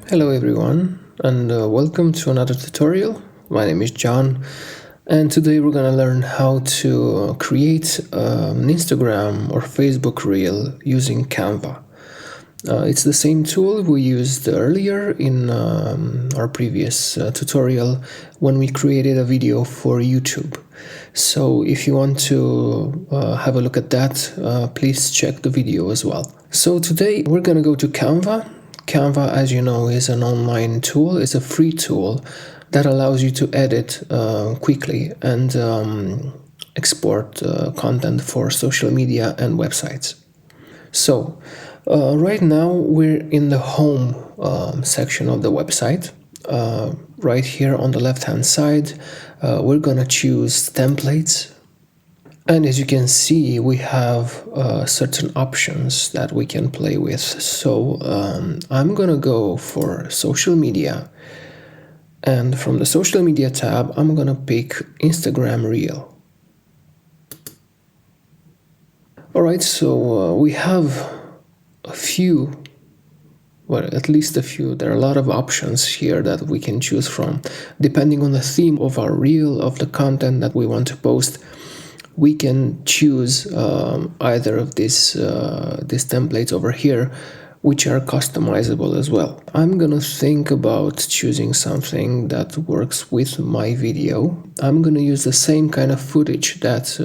Hello everyone, and welcome to another tutorial. My name is John, and today we're gonna learn how to create an Instagram or Facebook reel using Canva. It's the same tool we used earlier in our previous tutorial when we created a video for YouTube. So if you want to have a look at that, please check the video as well. So today we're gonna go to Canva. Canva, as you know, is an online tool. It's a free tool that allows you to edit quickly and export content for social media and websites. So right now we're in the home section of the website. Right here on the left hand side, we're gonna choose templates. And as you can see, we have certain options that we can play with. So I'm gonna go for social media. And from the social media tab, I'm gonna pick Instagram Reel. All right, so we have a few, well, at least a few. There are a lot of options here that we can choose from. Depending on the theme of our reel, of the content that we want to post, we can choose either of these templates over here, which are customizable as well. I'm gonna think about choosing something that works with my video. I'm gonna use the same kind of footage that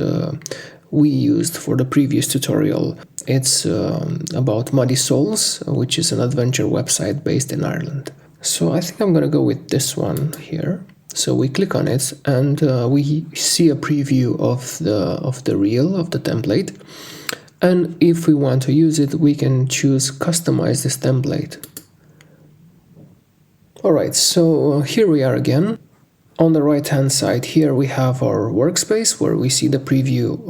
we used for the previous tutorial. It's about Muddy Souls, which is an adventure website based in Ireland. So I think I'm gonna go with this one here. So we click on it and we see a preview of the reel, of the template. And if we want to use it, we can choose customize this template. All right, so here we are again. On the right hand side here we have our workspace where we see the preview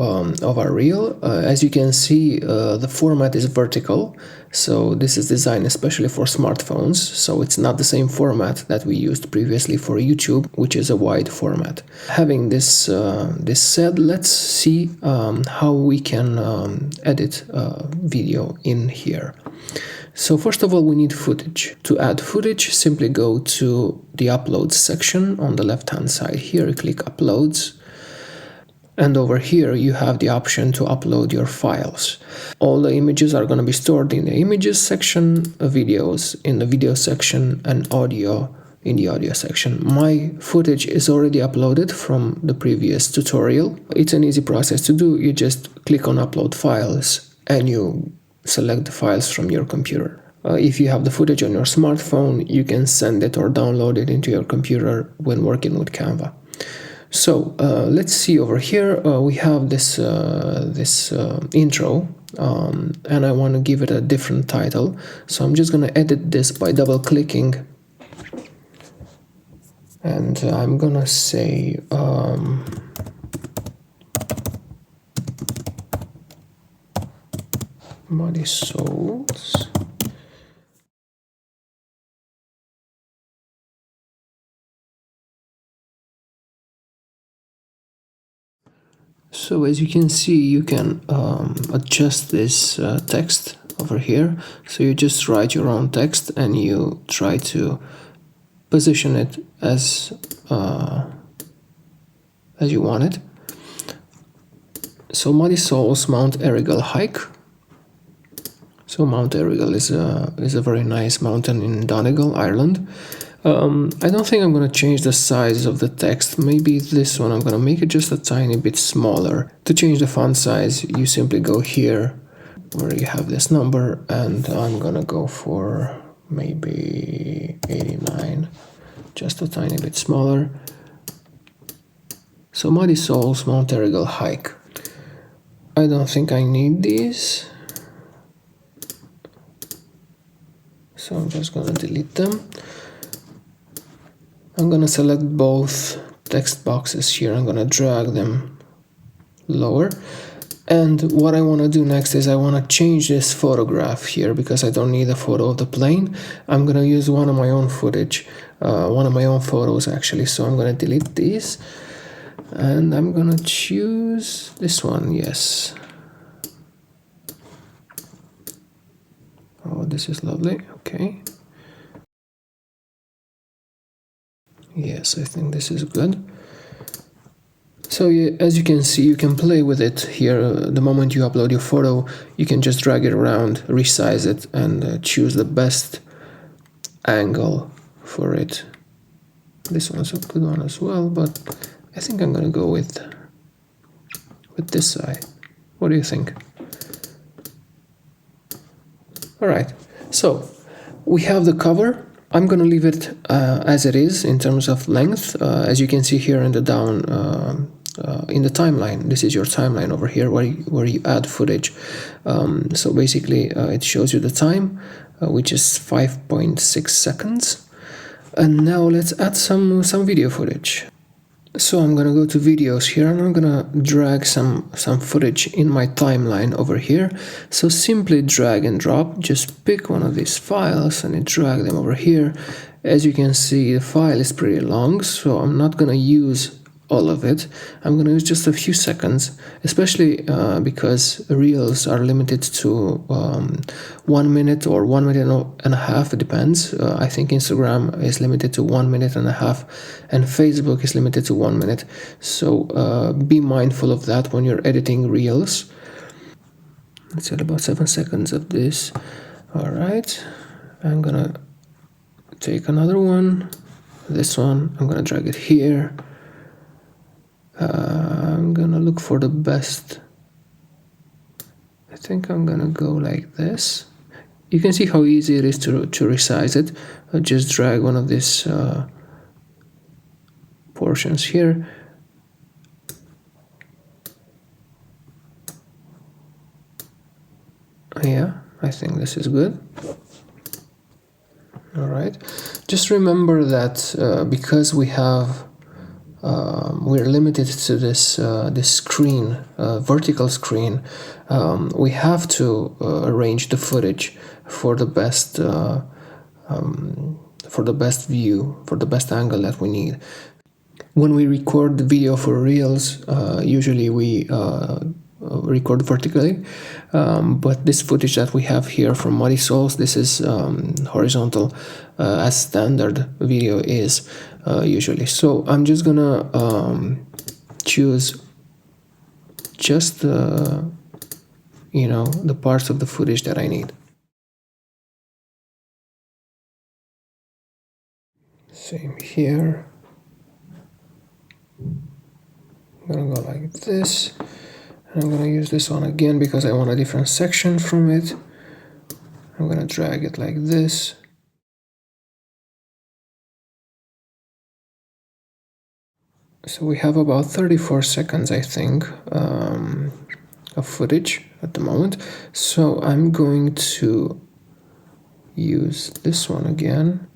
of our reel. As you can see, the format is vertical, so this is designed especially for smartphones, so it's not the same format that we used previously for YouTube, which is a wide format. Having this said, let's see how we can edit video in here. So first of all, we need footage. To add footage, simply go to the uploads section on the left hand side here, click uploads, and over here you have the option to upload your files. All the images are going to be stored in the images section, videos in the video section, and audio in the audio section. My footage is already uploaded from the previous tutorial. It's an easy process to do. You just click on upload files and you select the files from your computer. If you have the footage on your smartphone, you can send it or download it into your computer when working with Canva. So let's see over here, we have this intro, and I want to give it a different title. So I'm just going to edit this by double clicking, and I'm going to say Muddy Souls. So as you can see, you can adjust this text over here. So you just write your own text and you try to position it as you want it. So Muddy Souls Mount Errigal hike. So Mount Errigal is a very nice mountain in Donegal, Ireland. I don't think I'm going to change the size of the text. Maybe this one I'm going to make it just a tiny bit smaller. To change the font size, you simply go here where you have this number, and I'm going to go for maybe 89, just a tiny bit smaller. So Muddy Souls Mount Errigal hike. I don't think I need these, so I'm just going to delete them. I'm going to select both text boxes here. I'm going to drag them lower. And what I want to do next is I want to change this photograph here because I don't need a photo of the plane. I'm going to use one of my own footage, one of my own photos actually. So I'm going to delete these and I'm going to choose this one. Yes. Oh, this is lovely. Okay. Yes, I think this is good. So as you can see, you can play with it here. The moment you upload your photo, you can just drag it around, resize it, and choose the best angle for it. This one's a good one as well, but I think I'm gonna go with this side. What do you think? All right, so we have the cover. I'm gonna leave it as it is in terms of length. As you can see here in the down in the timeline, this is your timeline over here where you add footage. So basically, it shows you the time, which is 5.6 seconds. And now let's add some video footage. So I'm gonna go to videos here and I'm gonna drag some footage in my timeline over here. So simply drag and drop, just pick one of these files and drag them over here. As you can see, the file is pretty long, so I'm not gonna use all of it. I'm gonna use just a few seconds, especially because reels are limited to 1 minute or 1 minute and a half. It depends. I think Instagram is limited to 1 minute and a half, and Facebook is limited to 1 minute. So be mindful of that when you're editing reels. Let's add about 7 seconds of this. All right, I'm gonna take another one. This one, I'm gonna drag it here. I'm gonna look for the best. I think I'm gonna go like this. You can see how easy it is to resize it. I'll just drag one of these portions here. Yeah, I think this is good. All right, just remember that because we're limited to this screen, vertical screen. We have to arrange the footage for the best view, for the best angle that we need. When we record the video for Reels, usually we record vertically, but this footage that we have here from Muddy Souls, this is horizontal, as standard video is usually. So I'm just gonna choose just the the parts of the footage that I need. Same here. I'm gonna go like this. I'm gonna use this one again because I want a different section from it. I'm gonna drag it like this. So we have about 34 seconds, I think, of footage at the moment. So I'm going to use this one again.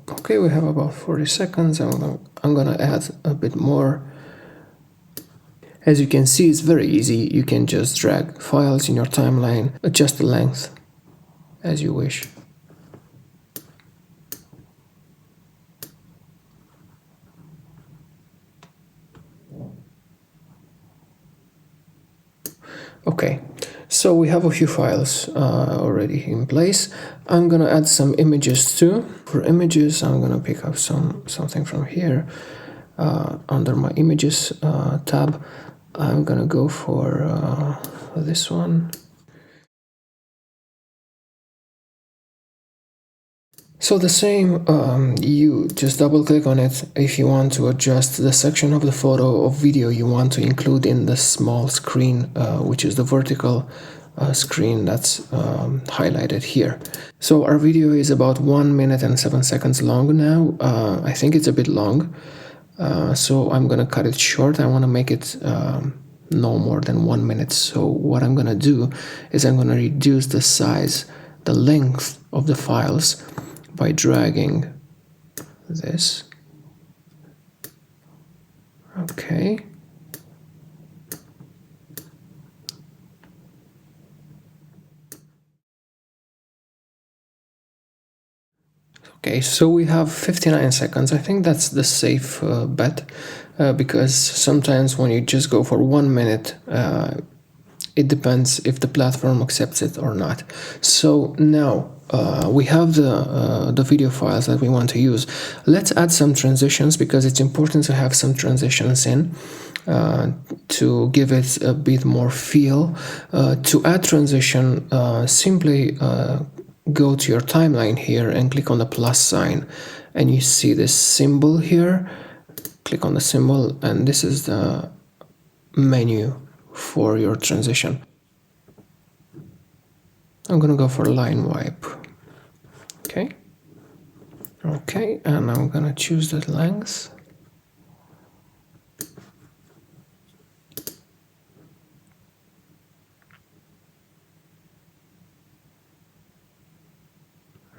Okay, we have about 40 seconds. I'm gonna add a bit more. As you can see, it's very easy. You can just drag files in your timeline, adjust the length as you wish. Okay, so we have a few files already in place. I'm gonna add some images too. For images, I'm gonna pick up something from here under my images tab. I'm gonna go for this one. So the same, you just double click on it if you want to adjust the section of the photo or video you want to include in the small screen, which is the vertical screen that's highlighted here. So our video is about 1 minute and 7 seconds long now. I think it's a bit long, so I'm gonna cut it short. I want to make it no more than 1 minute. So what I'm gonna do is I'm gonna reduce the size, the length of the files by dragging this. Okay. Okay, so we have 59 seconds. I think that's the safe bet because sometimes when you just go for 1 minute, it depends if the platform accepts it or not. So now we have the video files that we want to use. Let's add some transitions because it's important to have some transitions in to give it a bit more feel. To add transition, simply go to your timeline here and click on the plus sign, and you see this symbol here. Click on the symbol, and this is the menu for your transition. I'm gonna go for line wipe. Okay, and I'm gonna choose the length.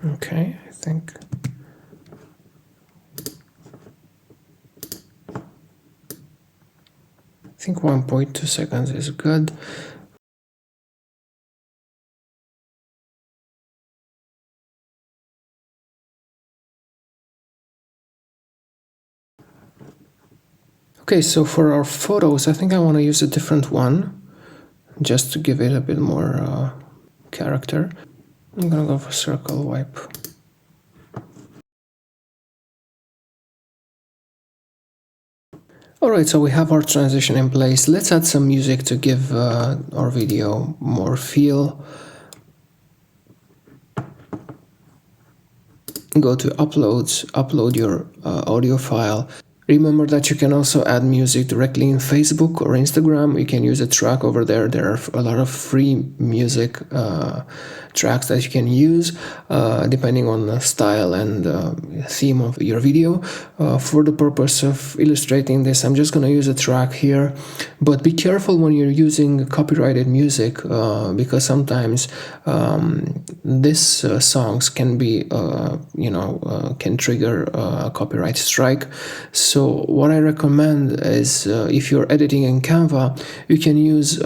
Okay, I think I think 1.2 seconds is good. Okay, so for our photos, I think I want to use a different one, just to give it a bit more character. I'm gonna go for circle wipe. Alright, so we have our transition in place. Let's add some music to give our video more feel. Go to uploads, upload your audio file. Remember that you can also add music directly in Facebook or Instagram. You can use a track over there. There are a lot of free music tracks that you can use depending on the style and theme of your video. For the purpose of illustrating this, I'm just going to use a track here, but be careful when you're using copyrighted music because sometimes these songs can be can trigger a copyright strike. So what I recommend is if you're editing in Canva, you can use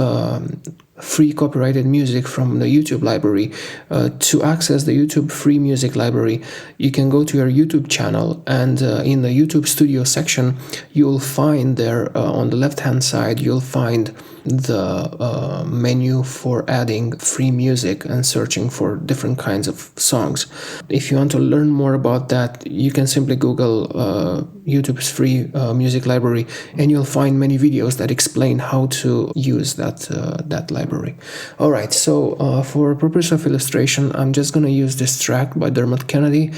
free copyrighted music from the YouTube library. To access the YouTube free music library, you can go to your YouTube channel, and in the YouTube Studio section, you'll find there on the left hand side, you'll find the menu for adding free music and searching for different kinds of songs. If you want to learn more about that, you can simply Google YouTube's free music library, and you'll find many videos that explain how to use that library. Alright, so for purpose of illustration, I'm just gonna use this track by Dermot Kennedy.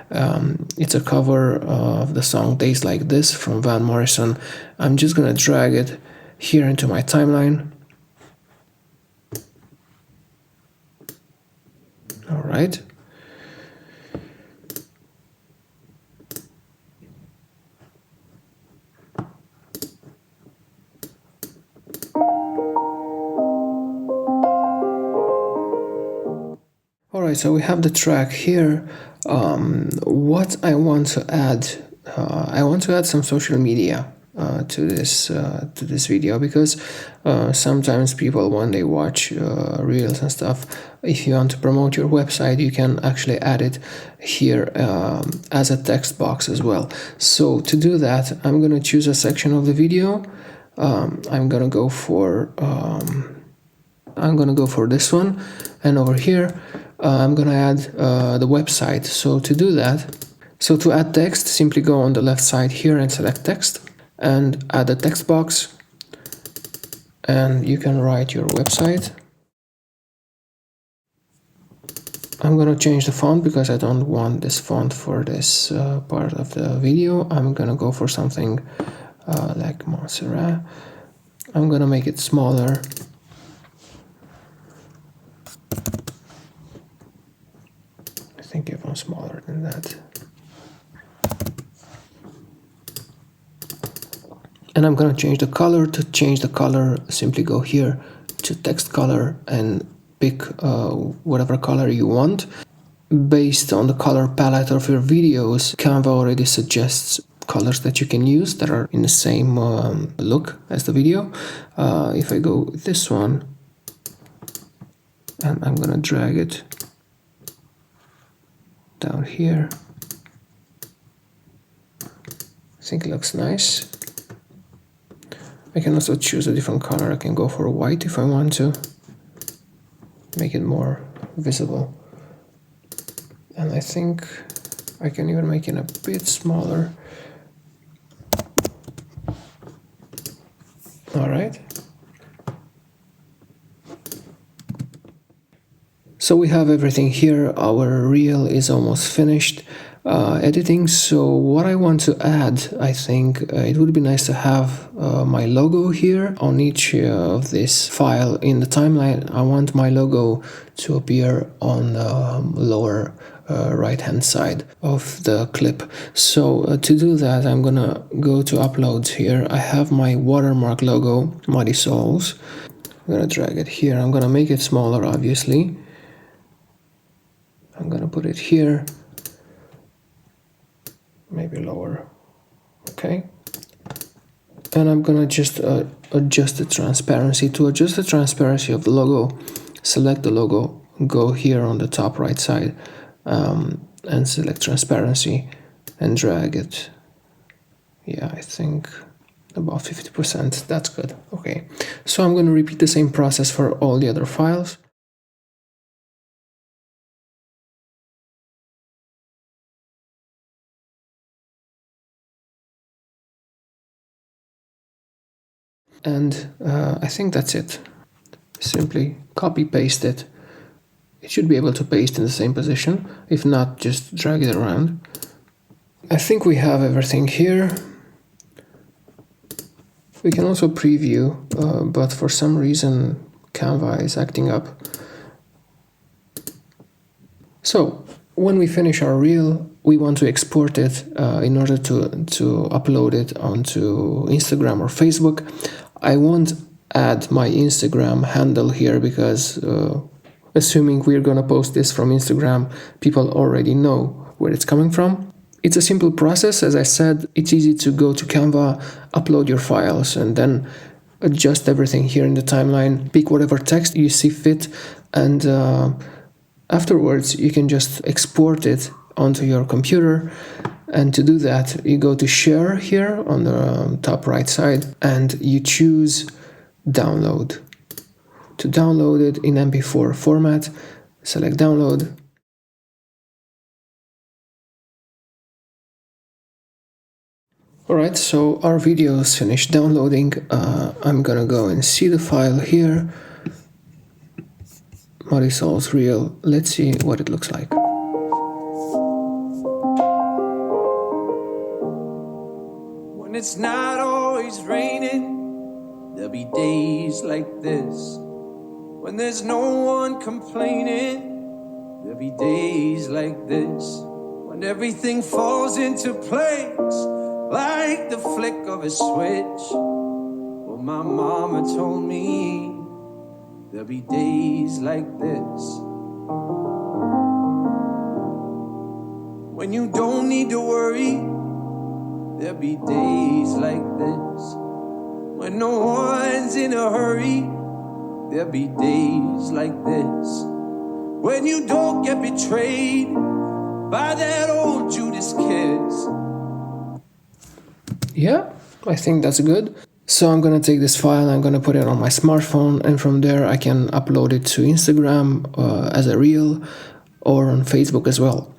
It's a cover of the song Days Like This from Van Morrison. I'm just gonna drag it here into my timeline. All right. All right, so we have the track here. What I want to add, I want to add some social media to this video, because sometimes people, when they watch reels and stuff, if you want to promote your website, you can actually add it here as a text box as well. So to do that, I'm gonna choose a section of the video. I'm gonna go for this one, and over here I'm gonna add the website. So to do that, so to add text, simply go on the left side here and select text and add a text box, and you can write your website. I'm gonna change the font because I don't want this font for this part of the video. I'm gonna go for something like Montserrat. I'm gonna make it smaller. I think even smaller than that. And I'm gonna change the color. To change the color, simply go here to text color and pick whatever color you want. Based on the color palette of your videos, Canva already suggests colors that you can use that are in the same look as the video. If I go with this one, and I'm gonna drag it down here, think it looks nice. I can also choose a different color. I can go for white if I want to make it more visible. And I think I can even make it a bit smaller. All right. So we have everything here. Our reel is almost finished editing. So what I want to add, I think it would be nice to have my logo here on each of this file in the timeline. I want my logo to appear on the lower right hand side of the clip. So to do that, I'm gonna go to uploads here. I have my watermark logo, Muddy Souls. I'm gonna drag it here. I'm gonna make it smaller, obviously. I'm gonna put it here, maybe lower, okay. And I'm gonna just adjust the transparency. To adjust the transparency of the logo, select the logo, go here on the top right side, and select transparency and drag it. Yeah, I think about 50%, that's good, okay. So I'm gonna repeat the same process for all the other files. And I think that's it. Simply copy paste it. It should be able to paste in the same position. If not, just drag it around. I think we have everything here. We can also preview, but for some reason Canva is acting up. So when we finish our reel, we want to export it in order to upload it onto Instagram or Facebook. I won't add my Instagram handle here because assuming we're gonna post this from Instagram, people already know where it's coming from. It's a simple process. As I said, it's easy to go to Canva, upload your files, and then adjust everything here in the timeline, pick whatever text you see fit, and afterwards you can just export it onto your computer. And to do that, you go to share here on the top right side and you choose download. To download it in MP4 format, select download. Alright, so our video is finished downloading. I'm gonna go and see the file here. Muddy Souls Reel. Let's see what it looks like. When it's not always raining, there'll be days like this. When there's no one complaining, there'll be days like this. When everything falls into place, like the flick of a switch. Well, my mama told me there'll be days like this. When you don't need to worry, there'll be days like this. When no one's in a hurry, there'll be days like this. When you don't get betrayed by that old Judas kiss. Yeah, I think that's good. So I'm gonna take this file, I'm gonna put it on my smartphone, and from there I can upload it to Instagram as a reel or on Facebook as well.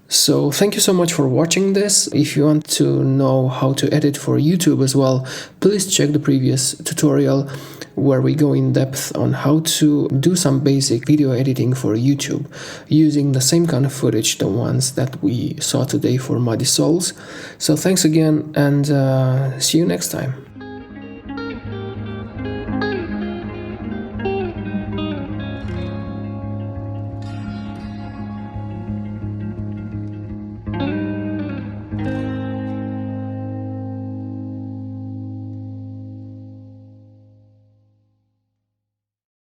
So thank you so much for watching this. If you want to know how to edit for YouTube as well, please check the previous tutorial where we go in depth on how to do some basic video editing for YouTube using the same kind of footage, the ones that we saw today for Muddy Souls. So thanks again, and see you next time.